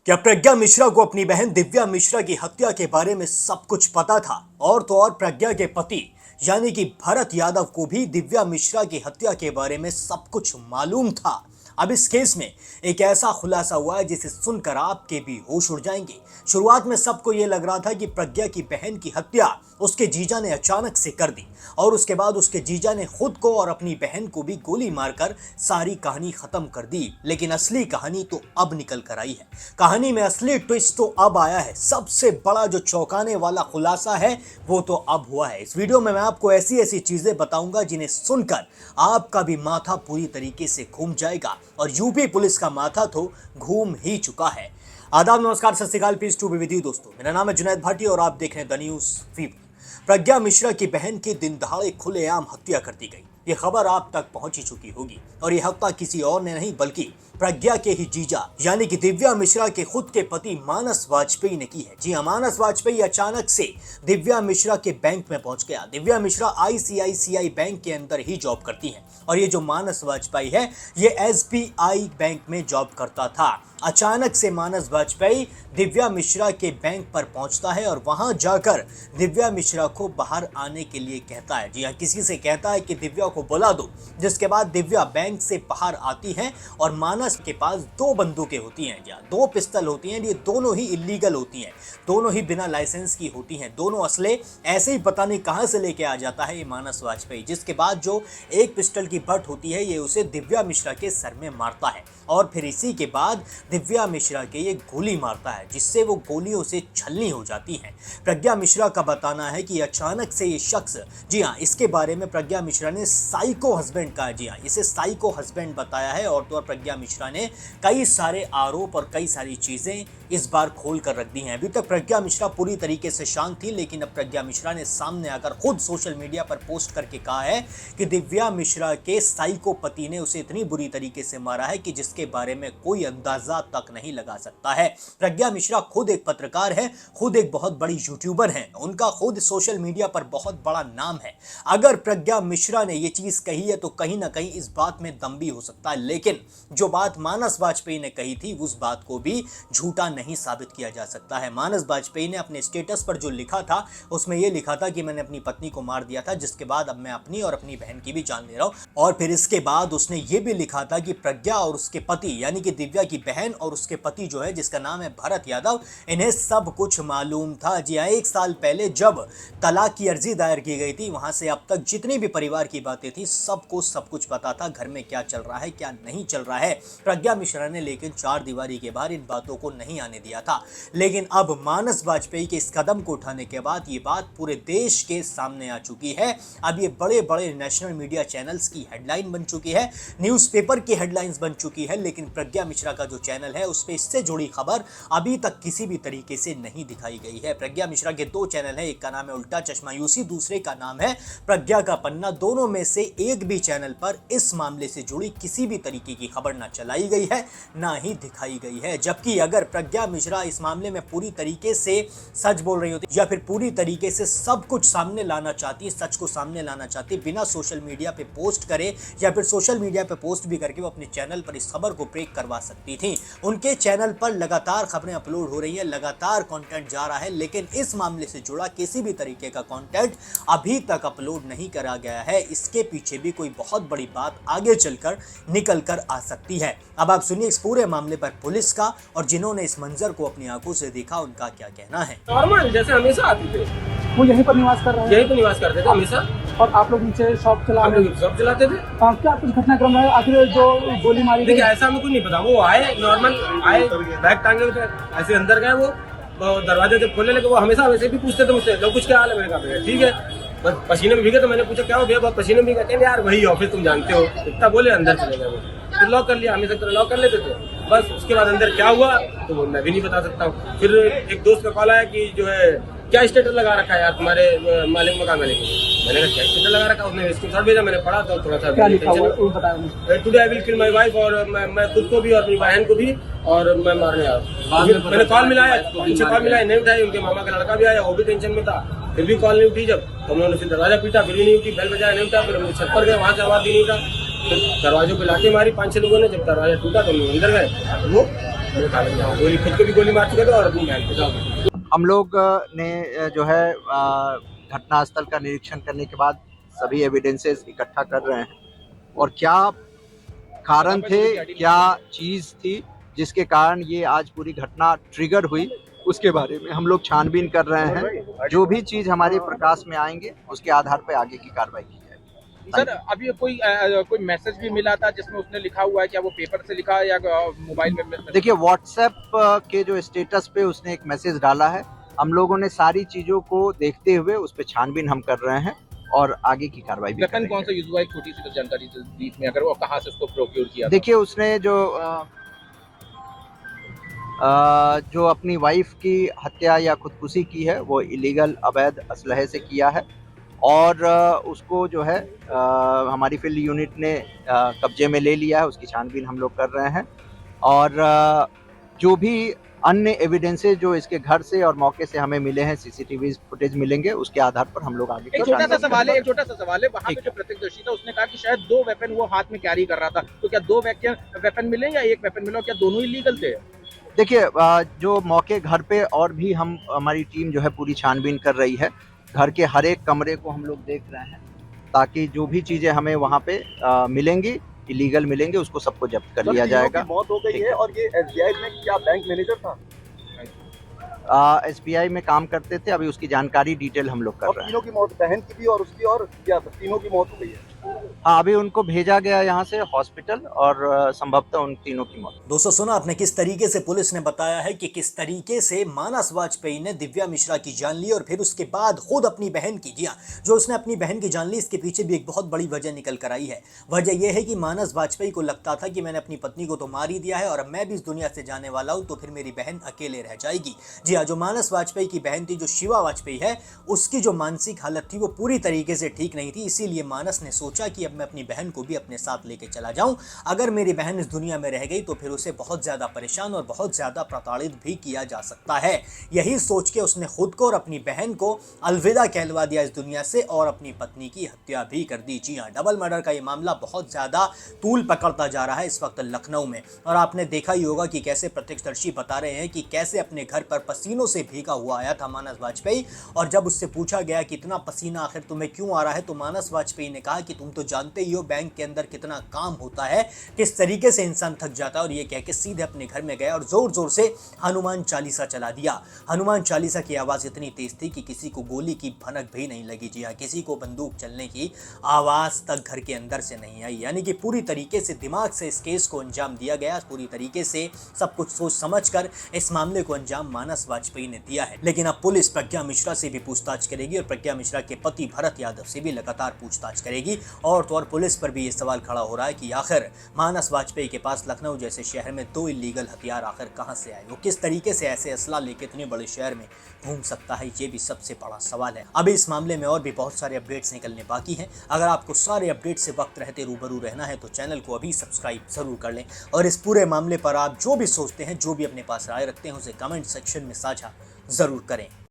क्या प्रज्ञा मिश्रा को अपनी बहन दिव्या मिश्रा की हत्या के बारे में सब कुछ पता था? और तो और प्रज्ञा के पति यानी कि भरत यादव को भी दिव्या मिश्रा की हत्या के बारे में सब कुछ मालूम था। अब इस केस में एक ऐसा खुलासा हुआ है जिसे सुनकर आपके भी होश उड़ जाएंगे। शुरुआत में सबको यह लग रहा था कि प्रज्ञा की बहन की हत्या उसके जीजा ने अचानक से कर दी और उसके बाद उसके जीजा ने खुद को और अपनी बहन को भी गोली मारकर सारी कहानी खत्म कर दी। लेकिन असली कहानी तो अब निकल कर आई है। कहानी में असली ट्विस्ट तो अब आया है। सबसे बड़ा जो चौंकाने वाला खुलासा है वो तो अब हुआ है। इस वीडियो में मैं आपको ऐसी ऐसी चीजें बताऊंगा जिन्हें सुनकर आपका भी माथा पूरी तरीके से घूम जाएगा और यूपी पुलिस का माथा तो घूम ही चुका है। आदाब, नमस्कार, सत श्री अकाल, peace to be with you दोस्तों। मेरा नाम है जुनैद भाटी और आप देख रहे हैं द न्यूज़ फीवर। प्रज्ञा मिश्रा की बहन की दिन दहाड़े खुलेआम हत्या कर दी गई। ये खबर आप तक पहुंच ही चुकी होगी और ये हत्या किसी और ने नहीं बल्कि प्रज्ञा के ही जीजा यानी कि दिव्या मिश्रा के खुद के पति मानस वाजपेयी ने की है। जी हाँ, मानस वाजपेयी अचानक से दिव्या मिश्रा के बैंक में पहुंच गया। दिव्या मिश्रा आईसीआईसीआई बैंक के अंदर ही जॉब करती हैं और ये जो मानस वाजपेयी है ये एसबीआई बैंक में जॉब करता था। अचानक से मानस वाजपेयी दिव्या मिश्रा के बैंक पर पहुंचता है और वहां जाकर दिव्या मिश्रा को बाहर आने के लिए कहता है। जी हाँ, किसी से कहता है कि दिव्या को बुला दो, जिसके बाद दिव्या बैंक से बाहर आती है और मानस के पास दो बंदूकें होती हैं, या दो पिस्तल होती हैं। ये दोनों ही इलीगल होती हैं, दोनों ही बिना लाइसेंस की होती हैं। दोनों असले ऐसे ही पता नहीं कहां से लेके आ जाता है ये मानस वाजपेयी। जिसके बाद जो एक पिस्टल की बट होती है ये उसे दिव्या मिश्रा के सर में मारता है और फिर इसी के बाद दिव्या मिश्रा के ये गोली मारता है जिससे वो गोलियों से छलनी हो जाती हैं। प्रज्ञा मिश्रा का बताना है कि अचानक से ये शख्स, जी हाँ, इसके बारे में प्रज्ञा मिश्रा ने साइको हस्बैंड कहा। जी हाँ, इसे साइको हस्बैंड बताया है और तो और प्रज्ञा मिश्रा ने कई सारे आरोप और कई सारी चीजें इस बार खोल कर रख दी हैं। अभी तक प्रज्ञा मिश्रा पूरी तरीके से शांत थी, लेकिन अब प्रज्ञा मिश्रा ने सामने आकर खुद सोशल मीडिया पर पोस्ट करके कहा है कि दिव्या मिश्रा के साइको पति ने उसे इतनी बुरी तरीके से मारा है कि जिसके बारे में कोई अंदाजा तक नहीं लगा सकता है। प्रज्ञा मिश्रा खुद एक पत्रकार है, खुद एक बहुत बड़ी यूट्यूबर है, उनका खुद सोशल मीडिया पर बहुत बड़ा नाम है। अगर प्रज्ञा मिश्रा ने यह चीज कही है तो कहीं ना कहीं इस बात में दम भी हो सकता है, लेकिन जो बात मानस वाजपेयी ने कही थी उस बात को भी झूठा नहीं साबित किया जा सकता है। मानस वाजपेयी ने अपने स्टेटस पर जो लिखा था उसमें यह लिखा था कि मैंने अपनी पत्नी को मार दिया था, जिसके बाद अब मैं अपनी और अपनी बहन की भी जान ले रहा हूं। और फिर इसके बाद उसने यह भी लिखा था कि प्रज्ञा और उसके पति यानी कि दिव्या की बहन और उसके पति जो है जिसका नाम है भरत यादव, इन्हें सब कुछ मालूम था। जी हाँ, एक साल पहले जब तलाक की अर्जी दायर की गई थी वहां से अब तक जितनी भी परिवार की बातें थी सबको सब कुछ पता था, घर में क्या चल रहा है क्या नहीं चल रहा है। प्रज्ञा मिश्रा ने लेकिन चार दीवारी के बाहर इन बातों को नहीं आने दिया था। लेकिन अब मानस वाजपेयी के इस कदम को उठाने के बाद ये बात पूरे देश के सामने आ चुकी है। अब ये बड़े बड़े नेशनल मीडिया चैनल्स की हेडलाइन बन चुकी है, न्यूज़पेपर की हेडलाइंस बन चुकी है, लेकिन प्रज्ञा मिश्रा का जो चैनल है उस पे इससे जुड़ी खबर अभी तक किसी भी तरीके से नहीं दिखाई गई है। प्रज्ञा मिश्रा के दो चैनल है, एक का नाम है उल्टा चश्मा यूसी, दूसरे का नाम है प्रज्ञा का पन्ना। दोनों में से एक भी चैनल पर इस मामले से जुड़ी किसी भी तरीके की खबर ना चलाई गई है ना ही दिखाई गई है। जबकि अगर प्रज्ञा मिश्रा इस मामले में पूरी तरीके से सच बोल रही होती या फिर पूरी तरीके से सब कुछ सामने लाना चाहती, सच को सामने लाना चाहती, बिना सोशल मीडिया पे पोस्ट करे या फिर सोशल मीडिया पे पोस्ट भी करके वो अपने चैनल पर इस खबर को ब्रेक करवा सकती थी। उनके चैनल पर लगातार खबरें अपलोड हो रही है, लगातार कंटेंट जा रहा है, लेकिन इस मामले से जुड़ा किसी भी तरीके का कंटेंट अभी तक अपलोड नहीं करा गया है। इसके पीछे भी कोई बहुत बड़ी बात आगे चलकर निकल कर आ सकती है। अब आप सुनिए इस पूरे मामले पर पुलिस का और जिन्होंने इस मंजर को अपनी आंखों से देखा उनका क्या कहना है। नॉर्मल जैसे हमेशा आते थे, वो यहीं पर निवास कर रहे हैं? यहीं पर निवास करते थे हमेशा। और आप लोग नीचे शॉप चला रहे हैं? शॉप चलाते थे। क्या कुछ घटनाक्रम है आखिर जो गोली मारी? देखिए ऐसा हमें कुछ नहीं पता, वो आए नॉर्मल आए, बैग टांगे हुए थे, ऐसे अंदर गए, वो दरवाजे जब खोलने लगे वो हमेशा वैसे भी पूछते थे मुझसे, लोग कुछ क्या हाल है? मैंने कहा ठीक है, बस पसीने में भीगे। तो मैंने पूछा क्या हो गया? बहुत पसीने में भीगे। कहते यार वही ऑफिस तुम जानते हो, इतना बोले अंदर चले गए। वो फिर लॉक कर लिया, हमेशा तरह लॉक कर लेते थे बस। उसके बाद अंदर क्या हुआ तो मैं भी नहीं बता सकता हूँ। फिर एक दोस्त का कॉल आया कि जो है क्या स्टेटस लगा रखा है यार तुम्हारे मालिक मकान वाले की। मैंने कहा क्या स्टेटस लगा रखा? उसने स्क्रीनशॉट भेजा, मैंने पढ़ा तो थोड़ा सा today I will kill my wife, और मैं खुद को भी और अपनी बहन को भी, और मैं मारने आया। मैंने कॉल मिलाया, पीछे कॉल मिलाया, नहीं उठाई। उनके मामा का लड़का भी आया, वो भी टेंशन में था, फिर भी कॉल नहीं उठी। जब तो हम लोगों ने फिर दरवाजा पीटा, फिर भी नहीं उठी, बेल बजाया, नहीं उठा। फिर हम छत पर गए, वहाँ से आवाज भी नहीं उठा। फिर दरवाजों पे लाठी मारी 5-6 लोगों ने। जब दरवाजा टूटा तो हम अंदर गए, वो मेरे ख्याल में गोली खुद को भी गोली मार चुके थे और अपनी बहन को। हम लोग ने जो है घटनास्थल का निरीक्षण करने के बाद सभी एविडेंसेस इकट्ठा कर रहे हैं और क्या कारण थे, क्या चीज़ थी जिसके कारण ये आज पूरी घटना ट्रिगर हुई, उसके बारे में हम लोग छानबीन कर रहे हैं। जो भी चीज़ हमारे प्रकाश में आएंगे उसके आधार पर आगे की कार्रवाई की जाएगी। सर अभी कोई मैसेज भी मिला था जिसमें उसने लिखा हुआ है, क्या वो पेपर से लिखा है या मोबाइल में? देखिए, व्हाट्सएप के जो स्टेटस पे उसने एक मैसेज डाला है। हम लोगों ने सारी चीज़ों को देखते हुए उस पर छानबीन हम कर रहे हैं और आगे की कार्रवाई भी वेपन कौन सा यूज हुआ है, छोटी सी तो जानकारी बीच में, अगर वो कहाँ से उसको प्रोक्योर किया? देखिए, उसने जो अपनी वाइफ की हत्या या खुदकुशी की है वो इलीगल अवैध असलहे से किया है और उसको जो है हमारी फील्ड यूनिट ने कब्जे में ले लिया है। उसकी छानबीन हम लोग कर रहे हैं और जो भी अन्य एविडेंसेस जो इसके घर से और मौके से हमें मिले हैं, सीसीटीवी फुटेज मिलेंगे, उसके आधार पर हम लोग आगे एक छोटा सा सवाल है, वहाँ पे जो प्रत्यक्षदर्शी था उसने कहा कि शायद 2 वेपन वो हाथ में कैरी कर रहा था, तो क्या 2 वेपन मिले या 1 वेपन मिला, क्या दोनों इलीगल थे? देखिए, जो मौके घर पे और भी हमारी टीम जो है पूरी छानबीन कर रही है। घर के हर एक कमरे को हम लोग देख रहे हैं ताकि जो भी चीज़ें हमें वहाँ पे मिलेंगी, इलीगल मिलेंगे, उसको सबको जब्त कर लिया जाएगा। मौत हो गई है और ये एसबीआई में क्या बैंक मैनेजर था? एसबीआई में काम करते थे। अभी उसकी जानकारी डिटेल हम लोग कर रहे हैं। तीनों की मौत, बहन की भी और उसकी, और क्या तीनों की मौत हो गई है? हाँ, अभी उनको भेजा गया यहाँ से हॉस्पिटल और संभवतः उन तीनों की मौत। दोस्तों, सुना आपने किस तरीके से पुलिस ने बताया है कि किस तरीके से मानस वाजपेयी ने दिव्या मिश्रा की जान ली और फिर उसके बाद खुद अपनी बहन की। जी हाँ, जो उसने अपनी बहन की जान ली, इसके पीछे भी एक बहुत बड़ी वजह निकल कर आई है। वजह यह है कि मानस वाजपेयी को लगता था कि मैंने अपनी पत्नी को तो मार ही दिया है और अब मैं भी इस दुनिया से जाने वाला हूं, तो फिर मेरी बहन अकेले रह जाएगी। जी हाँ, जो मानस वाजपेयी की बहन थी, जो शिवा वाजपेयी है, उसकी जो मानसिक हालत थी वो पूरी तरीके से ठीक नहीं थी। इसीलिए मानस ने सोचा कि अब मैं अपनी बहन को भी अपने साथ लेके चला जाऊं। अगर मेरी बहन इस दुनिया में रह गई तो फिर उसे बहुत ज्यादा परेशान और बहुत ज्यादा प्रताड़ित भी किया जा सकता है। यही सोच के उसने खुद को और अपनी बहन को अलविदा कहलवा दिया इस दुनिया से और अपनी पत्नी की हत्या भी कर दी। जी हाँ, डबल मर्डर का ये मामला बहुत ज्यादा तूल पकड़ता जा रहा है इस वक्त लखनऊ में। और आपने देखा ही होगा कि कैसे प्रत्यक्षदर्शी बता रहे हैं कि कैसे अपने घर पर पसीनों से भीगा हुआ आया था मानस वाजपेयी। और जब उससे पूछा गया कि इतना पसीना आखिर तुम्हें क्यों आ रहा है, तो मानस वाजपेयी ने कहा कि तुम तो जानते ही हो बैंक के अंदर कितना काम होता है, किस तरीके से इंसान थक जाता है। और ये कह के सीधे अपने घर में गया और जोर जोर से हनुमान चालीसा चला दिया। हनुमान चालीसा की आवाज इतनी तेज थी कि किसी को गोली की भनक भी नहीं लगी। जी हाँ, किसी को बंदूक चलने की आवाज तक घर के अंदर से नहीं आई। यानी कि पूरी तरीके से दिमाग से इस केस को अंजाम दिया गया। पूरी तरीके से सब कुछ सोच समझ कर इस मामले को अंजाम मानस वाजपेयी ने दिया है। लेकिन अब पुलिस प्रज्ञा मिश्रा से भी पूछताछ करेगी और प्रज्ञा मिश्रा के पति भरत यादव से भी लगातार पूछताछ करेगी। और तो और पुलिस पर भी ये सवाल खड़ा हो रहा है कि आखिर मानस वाजपेयी के पास लखनऊ जैसे शहर में 2 इलीगल हथियार आखिर कहां से आए, वो किस तरीके से ऐसे असला लेके इतने बड़े शहर में घूम सकता है, ये भी सबसे बड़ा सवाल है। अभी इस मामले में और भी बहुत सारे अपडेट्स निकलने बाकी हैं। अगर आपको सारे अपडेट से वक्त रहते रूबरू रहना है तो चैनल को अभी सब्सक्राइब जरूर कर लें और इस पूरे मामले पर आप जो भी सोचते हैं, जो भी अपने पास राय रखते हैं, उसे कमेंट सेक्शन में साझा जरूर करें।